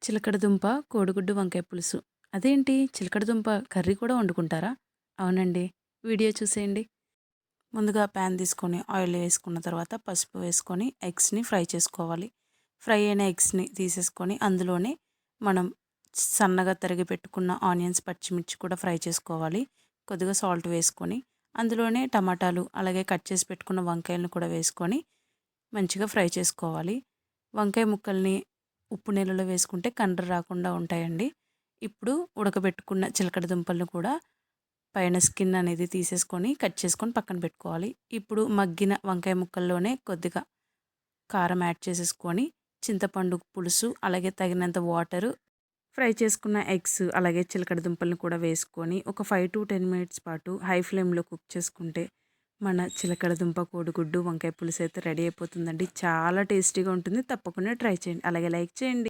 చిలకడ దుంప, కోడిగుడ్డు వంకాయ పులుసు. అదేంటి చిలకడ దుంప కర్రీ కూడా వండుకుంటారా? అవునండి. వీడియో చూసేయండి. ముందుగా ప్యాన్ తీసుకొని ఆయిల్ వేసుకున్న తర్వాత పసుపు వేసుకొని ఎగ్స్‌ని ఫ్రై చేసుకోవాలి. ఫ్రై అయిన ఎగ్స్‌ని తీసేసుకొని అందులోనే మనం సన్నగా తరిగి పెట్టుకున్న ఆనియన్స్, పచ్చిమిర్చి కూడా ఫ్రై చేసుకోవాలి. కొద్దిగా సాల్ట్ వేసుకొని అందులోనే టమాటాలు అలాగే కట్ చేసి పెట్టుకున్న వంకాయలను కూడా వేసుకొని మంచిగా ఫ్రై చేసుకోవాలి. వంకాయ ముక్కల్ని ఉప్పు నీళ్ళలో వేసుకుంటే కండ్ర రాకుండా ఉంటాయండి. ఇప్పుడు ఉడకబెట్టుకున్న చిలకడ దుంపలను కూడా పైన స్కిన్ అనేది తీసేసుకొని కట్ చేసుకొని పక్కన పెట్టుకోవాలి. ఇప్పుడు మగ్గిన వంకాయ ముక్కల్లోనే కొద్దిగా కారం యాడ్ చేసేసుకొని చింతపండు పులుసు అలాగే తగినంత వాటరు, ఫ్రై చేసుకున్న ఎగ్స్ అలాగే చిలకడ దుంపలను కూడా వేసుకొని ఒక 5-10 మినిట్స్ పాటు హై ఫ్లేమ్‌లో కుక్ చేసుకుంటే మన చిలకడ దుంప, కోడిగుడ్డు, వంకాయ పులుసు అయితే రెడీ అయిపోతుందండి. చాలా టేస్టీగా ఉంటుంది. తప్పకుండా ట్రై చేయండి. అలాగే లైక్ చేయండి.